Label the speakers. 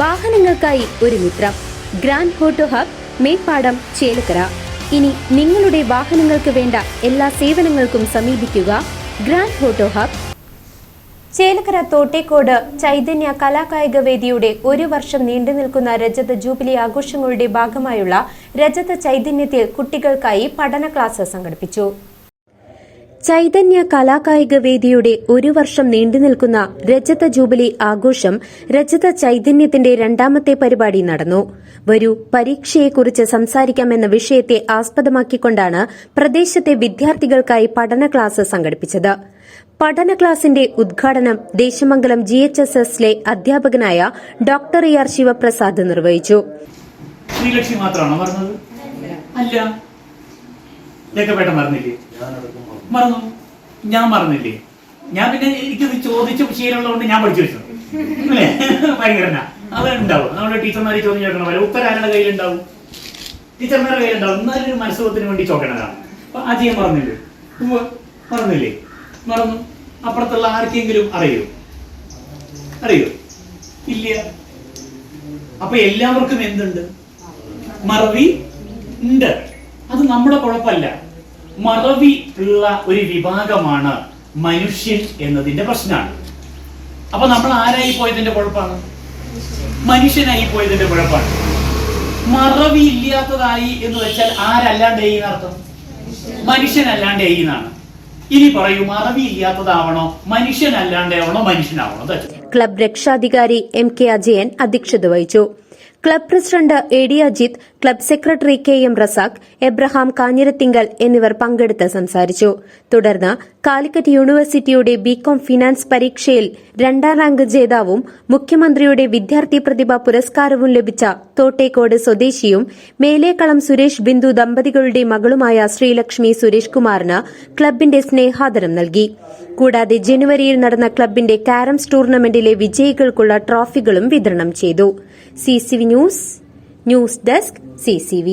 Speaker 1: വാഹനങ്ങൾക്കായി ഒരു മിത്രം. Grand auto hub, Meppadam, Chelakkara. ഇനി നിങ്ങളുടെ വാഹനങ്ങൾക്ക് വേണ്ട എല്ലാ സേവനങ്ങൾക്കും സമീപിക്കുക grand auto hub. Chelakkara Thottekkode Chaitanya കലാകായിക വേദിയുടെ 1 വർഷം നീണ്ടുനിൽക്കുന്ന രജത ജൂബിലി ആഘോഷങ്ങളുടെ ഭാഗമായുള്ള രജത ചൈതന്യത്തിൽ കുട്ടികൾക്കായി പഠന ക്ലാസ് സംഘടിപ്പിച്ചു. ചൈതന്യ കലാകായിക വേദിയുടെ 1 വർഷം നീണ്ടുനിൽക്കുന്ന രജത ജൂബിലി ആഘോഷം രജത ചൈതന്യത്തിന്റെ 2ാമത്തെ പരിപാടി നടന്നു. വരൂ പരീക്ഷയെക്കുറിച്ച് സംസാരിക്കാമെന്ന വിഷയത്തെ ആസ്പദമാക്കിക്കൊണ്ടാണ് പ്രദേശത്തെ വിദ്യാർത്ഥികൾക്കായി പഠന ക്ലാസ് സംഘടിപ്പിച്ചത്. പഠന ക്ലാസിന്റെ ഉദ്ഘാടനം ദേശമംഗലം GHSSലെ അധ്യാപകനായ ഡോക്ടർ AR ശിവപ്രസാദ് നിർവഹിച്ചു.
Speaker 2: ശ്രീലക്ഷ്മി മാത്രമാണോ മറന്നത്? അല്ല, മറന്നു. ഞാൻ മറന്നില്ലേ? ഞാൻ പിന്നെ എനിക്കത് ചോദിച്ച ശീലമുള്ളതുകൊണ്ട് ഞാൻ പഠിച്ചു വെച്ചു അല്ലേ? ഭയങ്കര അത് ഉണ്ടാവും. നമ്മുടെ ടീച്ചർമാരെ ചോദ്യം ചോദിക്കണം പോലെ ഉത്തരം ആരുടെ കയ്യിലുണ്ടാവും? ടീച്ചർമാരുടെ കയ്യിലുണ്ടാവും. എന്നാലും ഒരു മനസ്സുഖത്തിന് വേണ്ടി ചോദിക്കണതാണ്. അപ്പൊ ആ ചെയ്യാൻ മറന്നില്ലേ? മറന്നു. അപ്പുറത്തുള്ള ആർക്കെങ്കിലും അറിയോ? ഇല്ല. അപ്പൊ എല്ലാവർക്കും എന്തുണ്ട്? മറവി ഉണ്ട്. അത് നമ്മുടെ കുഴപ്പമല്ല. മറവി ഉള്ള ഒരു വിഭാഗമാണ് മനുഷ്യൻ എന്നതിന്റെ പ്രശ്നമാണ്. അപ്പൊ നമ്മൾ ആരായി പോയതിന്റെ കുഴപ്പമാണ്? മനുഷ്യനായി പോയതിന്റെ കുഴപ്പമാണ്. മറവി ഇല്ലാത്തതായി എന്ന് വെച്ചാൽ ആരല്ലാണ്ടായി എന്നർത്ഥം? മനുഷ്യനല്ലാണ്ടായി എന്നാണ്. ഇനി പറയൂ, മറവി ഇല്ലാത്തതാവണോ മനുഷ്യനല്ലാണ്ടാവണോ മനുഷ്യനാവണോ?
Speaker 1: ക്ലബ് രക്ഷാധികാരി MK അജയൻ അധ്യക്ഷത വഹിച്ചു. Club president AD Ajith, club secretary KM Razak, Abraham Kanjirathinkal എന്നിവർ പങ്കെടുത്ത് സംസാരിച്ചു. തുടർന്ന് കാലിക്കറ്റ് യൂണിവേഴ്സിറ്റിയുടെ BCom ഫിനാൻസ് പരീക്ഷയിൽ 2ാം റാങ്ക് ജേതാവും മുഖ്യമന്ത്രിയുടെ വിദ്യാർത്ഥി പ്രതിഭാ പുരസ്കാരവും ലഭിച്ച തോട്ടേക്കോട് സ്വദേശിയും മേലേക്കളം സുരേഷ് ബിന്ദു ദമ്പതികളുടെ മകളുമായ ശ്രീലക്ഷ്മി സുരേഷ് കുമാറിന് ക്ലബിന്റെ സ്നേഹാദരം നൽകി. കൂടാതെ ജനുവരിയിൽ നടന്ന ക്ലബിന്റെ കാരംസ് ടൂർണമെന്റിലെ വിജയികൾക്കുള്ള ട്രോഫികളും വിതരണം ചെയ്തു. CCV news desk CCV.